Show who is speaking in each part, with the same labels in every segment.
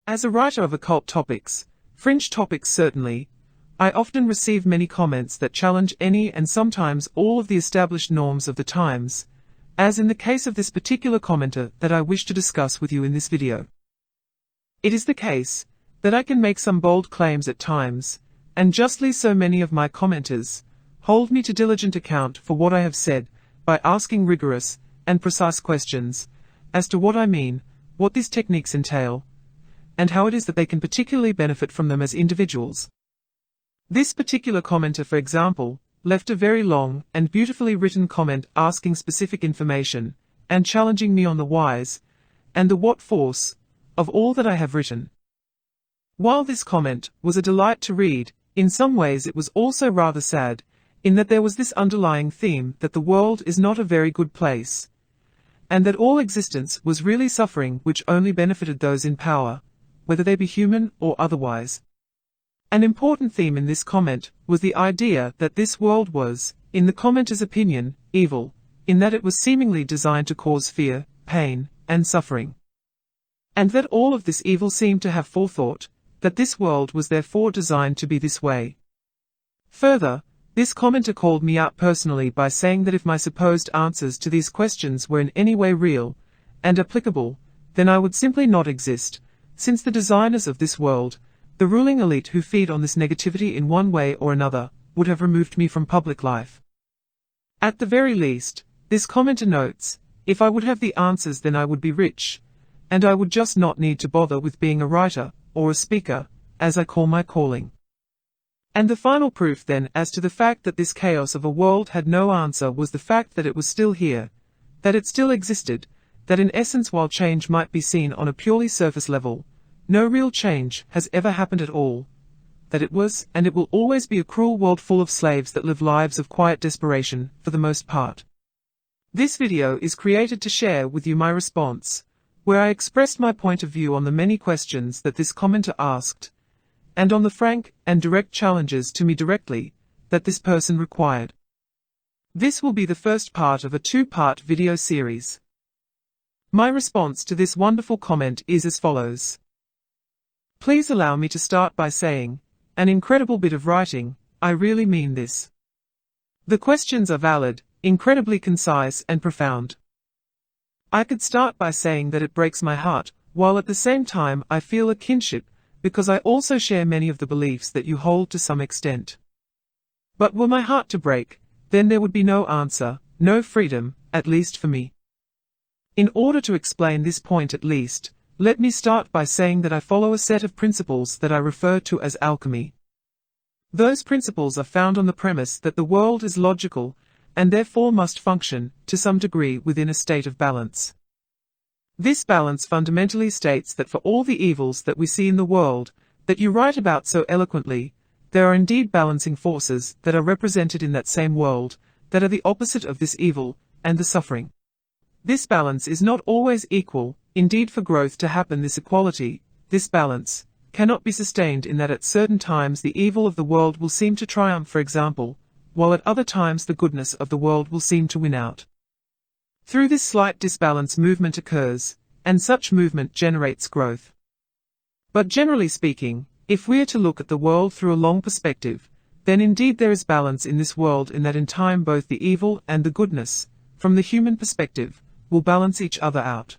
Speaker 1: As a writer of occult topics, fringe topics certainly, I often receive many comments that challenge any and sometimes all of the established norms of the times, as in the case of this particular commenter that I wish to discuss with you in this video. It is the case that I can make some bold claims at times, and justly so many of my commenters hold me to diligent account for what I have said by asking rigorous and precise questions as to what I mean, what these techniques entail, and how it is that they can particularly benefit from them as individuals. This particular commenter, for example, left a very long and beautifully written comment asking specific information and challenging me on the whys and the what force of all that I have written. While this comment was a delight to read, in some ways it was also rather sad, in that there was this underlying theme that the world is not a very good place, and that all existence was really suffering which only benefited those in power, whether they be human or otherwise. An important theme in this comment was the idea that this world was, in the commenter's opinion, evil, in that it was seemingly designed to cause fear, pain, and suffering. And that all of this evil seemed to have forethought, that this world was therefore designed to be this way. Further, this commenter called me out personally by saying that if my supposed answers to these questions were in any way real and applicable, then I would simply not exist, since the designers of this world, the ruling elite who feed on this negativity in one way or another, would have removed me from public life. At the very least, this commenter notes, if I would have the answers then I would be rich, and I would just not need to bother with being a writer, or a speaker, as I call my calling. And the final proof then as to the fact that this chaos of a world had no answer was the fact that it was still here, that it still existed, that in essence while change might be seen on a purely surface level, no real change has ever happened at all, that it was and it will always be a cruel world full of slaves that live lives of quiet desperation, for the most part. This video is created to share with you my response, where I expressed my point of view on the many questions that this commenter asked, and on the frank and direct challenges to me directly that this person required. This will be the first part of a two-part video series. My response to this wonderful comment is as follows. Please allow me to start by saying, an incredible bit of writing, I really mean this. The questions are valid, incredibly concise and profound. I could start by saying that it breaks my heart, while at the same time I feel a kinship, because I also share many of the beliefs that you hold to some extent. But were my heart to break, then there would be no answer, no freedom, at least for me. In order to explain this point at least, let me start by saying that I follow a set of principles that I refer to as alchemy. Those principles are found on the premise that the world is logical, and therefore must function, to some degree within a state of balance. This balance fundamentally states that for all the evils that we see in the world, that you write about so eloquently, there are indeed balancing forces that are represented in that same world, that are the opposite of this evil, and the suffering. This balance is not always equal, indeed for growth to happen this equality, this balance, cannot be sustained in that at certain times the evil of the world will seem to triumph, for example, while at other times the goodness of the world will seem to win out. Through this slight disbalance movement occurs, and such movement generates growth. But generally speaking, if we are to look at the world through a long perspective, then indeed there is balance in this world in that in time both the evil and the goodness, from the human perspective, will balance each other out.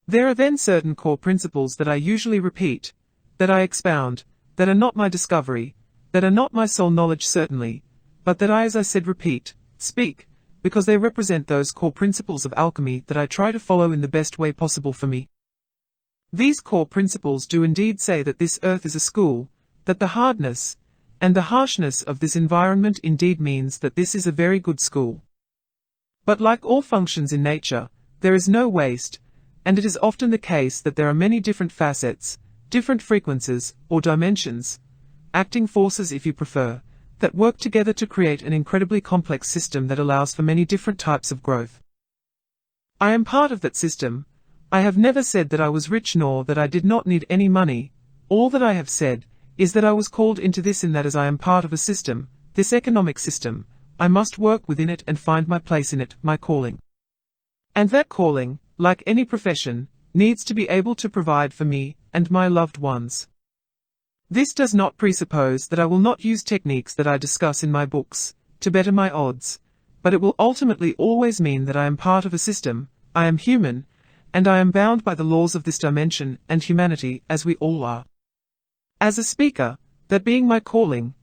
Speaker 1: There are then certain core principles that I usually repeat, that I expound, that are not my discovery, that are not my sole knowledge certainly, but that I, as I said, repeat, speak, because they represent those core principles of alchemy that I try to follow in the best way possible for me. These core principles do indeed say that this earth is a school, that the hardness and the harshness of this environment indeed means that this is a very good school. But like all functions in nature, there is no waste, and it is often the case that there are many different facets, different frequencies, or dimensions, acting forces if you prefer, that work together to create an incredibly complex system that allows for many different types of growth. I am part of that system. I have never said that I was rich nor that I did not need any money. All that I have said is that I was called into this in that as I am part of a system, this economic system, I must work within it and find my place in it, my calling. And that calling, like any profession, needs to be able to provide for me and my loved ones. This does not presuppose that I will not use techniques that I discuss in my books to better my odds, but it will ultimately always mean that I am part of a system, I am human, and I am bound by the laws of this dimension and humanity as we all are. As a speaker, that being my calling,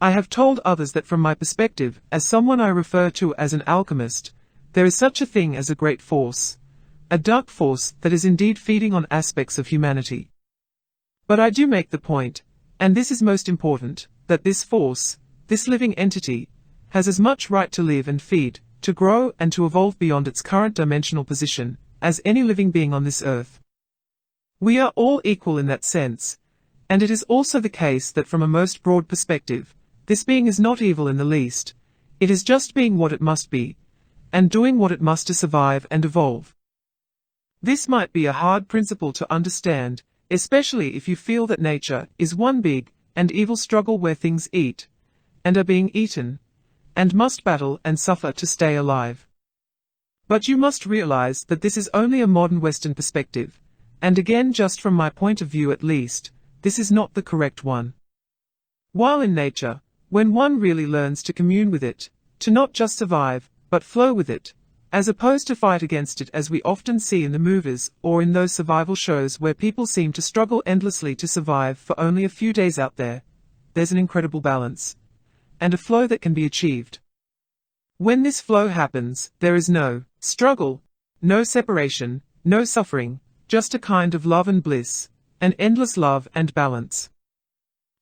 Speaker 1: I have told others that from my perspective, as someone I refer to as an alchemist, there is such a thing as a great force, a dark force that is indeed feeding on aspects of humanity. But I do make the point, and this is most important, that this force, this living entity, has as much right to live and feed, to grow and to evolve beyond its current dimensional position, as any living being on this earth. We are all equal in that sense, and it is also the case that from a most broad perspective, this being is not evil in the least, it is just being what it must be, and doing what it must to survive and evolve. This might be a hard principle to understand, especially if you feel that nature is one big and evil struggle where things eat, and are being eaten, and must battle and suffer to stay alive. But you must realize that this is only a modern Western perspective, and again just from my point of view at least, this is not the correct one. While in nature, when one really learns to commune with it, to not just survive, but flow with it, as opposed to fight against it as we often see in the movies or in those survival shows where people seem to struggle endlessly to survive for only a few days out there, there's an incredible balance, and a flow that can be achieved. When this flow happens, there is no struggle, no separation, no suffering, just a kind of love and bliss, an endless love and balance.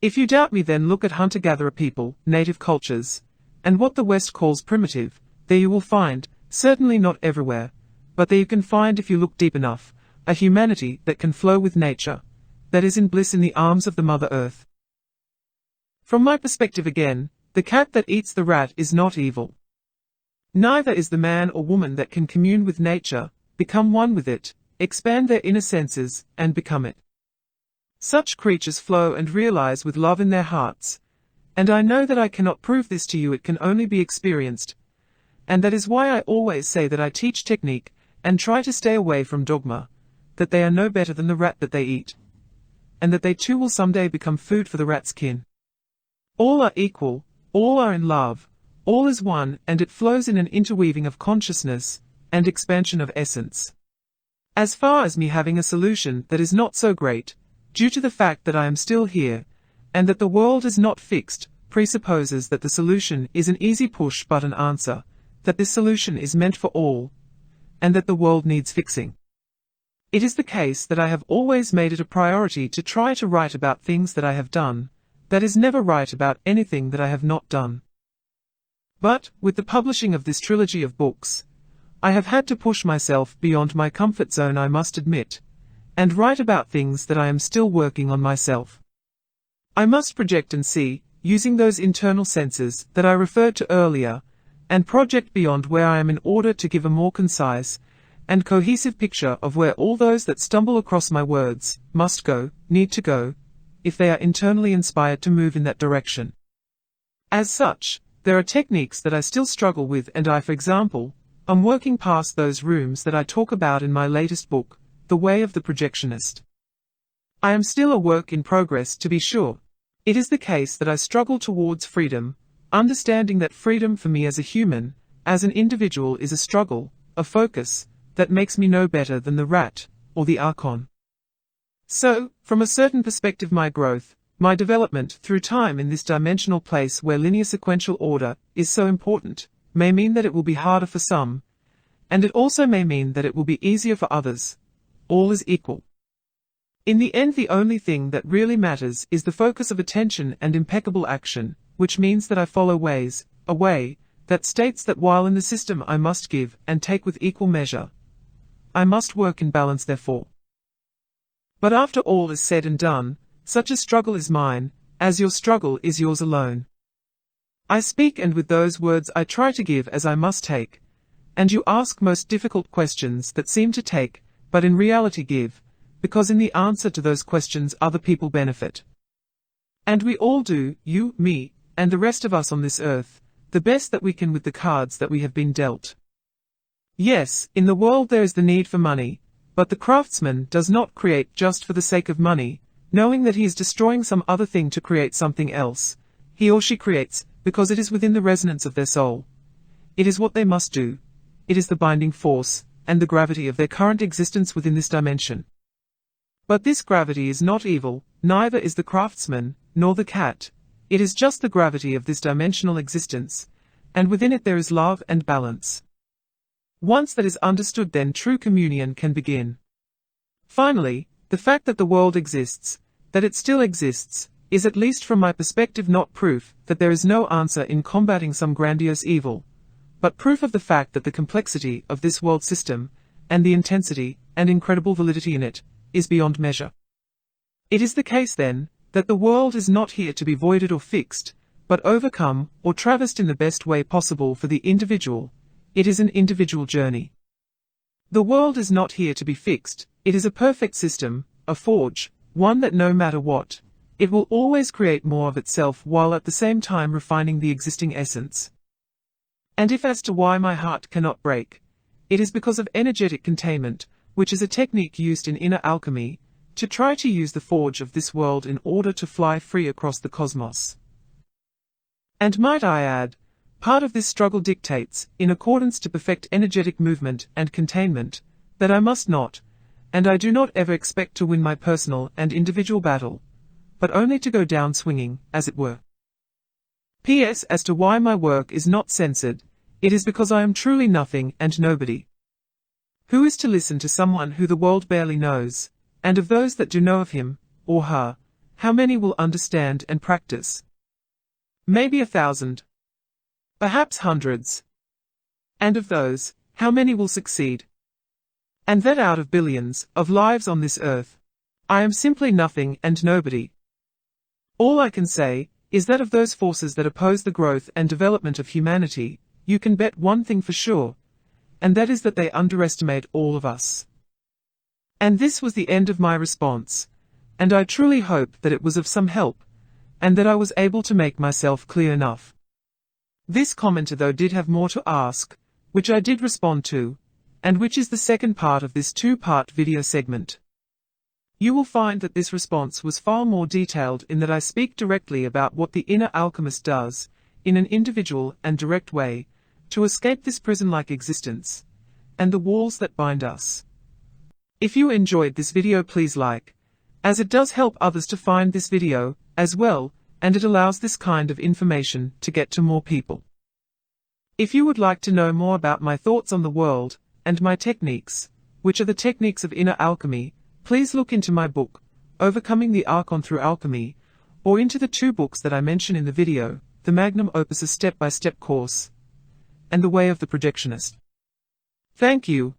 Speaker 1: If you doubt me, then look at hunter-gatherer people, native cultures, and what the West calls primitive. There you will find, certainly not everywhere, but there you can find if you look deep enough, a humanity that can flow with nature, that is in bliss in the arms of the Mother Earth. From my perspective again, the cat that eats the rat is not evil. Neither is the man or woman that can commune with nature, become one with it, expand their inner senses, and become it. Such creatures flow and realize with love in their hearts, and I know that I cannot prove this to you, it can only be experienced, and that is why I always say that I teach technique, and try to stay away from dogma, that they are no better than the rat that they eat, and that they too will someday become food for the rat's kin. All are equal, all are in love, all is one, and it flows in an interweaving of consciousness, and expansion of essence. As far as me having a solution that is not so great, due to the fact that I am still here, and that the world is not fixed, presupposes that the solution is an easy push-button answer, that this solution is meant for all, and that the world needs fixing. It is the case that I have always made it a priority to try to write about things that I have done, that is never write about anything that I have not done. But, with the publishing of this trilogy of books, I have had to push myself beyond my comfort zone, I must admit, and write about things that I am still working on myself. I must project and see, using those internal senses that I referred to earlier, and project beyond where I am in order to give a more concise and cohesive picture of where all those that stumble across my words must go, need to go, if they are internally inspired to move in that direction. As such, there are techniques that I still struggle with, and I, for example, am working past those rooms that I talk about in my latest book, The Way of the Projectionist. I am still a work in progress, to be sure. It is the case that I struggle towards freedom, understanding that freedom for me as a human, as an individual, is a struggle, a focus, that makes me no better than the rat, or the Archon. So, from a certain perspective, my growth, my development through time in this dimensional place where linear sequential order is so important, may mean that it will be harder for some, and it also may mean that it will be easier for others. All is equal. In the end, the only thing that really matters is the focus of attention and impeccable action, which means that I follow a way that states that while in the system I must give and take with equal measure, I must work in balance therefore. But after all is said and done, such a struggle is mine, as your struggle is yours alone. I speak, and with those words I try to give as I must take, and you ask most difficult questions that seem to take, but in reality give, because in the answer to those questions other people benefit. And we all do, you, me, and the rest of us on this earth, the best that we can with the cards that we have been dealt. Yes, in the world there is the need for money, But the craftsman does not create just for the sake of money, knowing that he is destroying some other thing to create something else. He or she creates because it is within the resonance of their soul. It is what they must do. It is the binding force and the gravity of their current existence within this dimension. But this gravity is not evil, neither is the craftsman, nor the cat. It is just the gravity of this dimensional existence, and within it there is love and balance. Once that is understood, then true communion can begin. Finally, the fact that the world exists, that it still exists, is at least from my perspective not proof that there is no answer in combating some grandiose evil, but proof of the fact that the complexity of this world system, and the intensity and incredible validity in it, is beyond measure. It is the case then, that the world is not here to be voided or fixed, but overcome or traversed in the best way possible for the individual. It is an individual journey. The world is not here to be fixed, it is a perfect system, a forge, one that no matter what, it will always create more of itself while at the same time refining the existing essence. And if as to why my heart cannot break, it is because of energetic containment, which is a technique used in inner alchemy, to try to use the forge of this world in order to fly free across the cosmos. And might I add, part of this struggle dictates, in accordance to perfect energetic movement and containment, that I must not, and I do not ever expect to win my personal and individual battle, but only to go down swinging, as it were. P.S. As to why my work is not censored, it is because I am truly nothing and nobody. Who is to listen to someone who the world barely knows, and of those that do know of him, or her, how many will understand and practice? Maybe 1,000. Perhaps hundreds. And of those, how many will succeed? And that out of billions of lives on this earth, I am simply nothing and nobody. All I can say is that of those forces that oppose the growth and development of humanity, you can bet one thing for sure, and that is that they underestimate all of us. And this was the end of my response, and I truly hope that it was of some help, and that I was able to make myself clear enough. This commenter though did have more to ask, which I did respond to, and which is the second part of this two-part video segment. You will find that this response was far more detailed in that I speak directly about what the inner alchemist does, in an individual and direct way, to escape this prison-like existence, and the walls that bind us. If you enjoyed this video, please like, as it does help others to find this video, as well, and it allows this kind of information to get to more people. If you would like to know more about my thoughts on the world, and my techniques, which are the techniques of inner alchemy, please look into my book, Overcoming the Archon through Alchemy, or into the two books that I mention in the video, the Magnum Opus Step-by-Step Course, and The Way of the Projectionist. Thank you.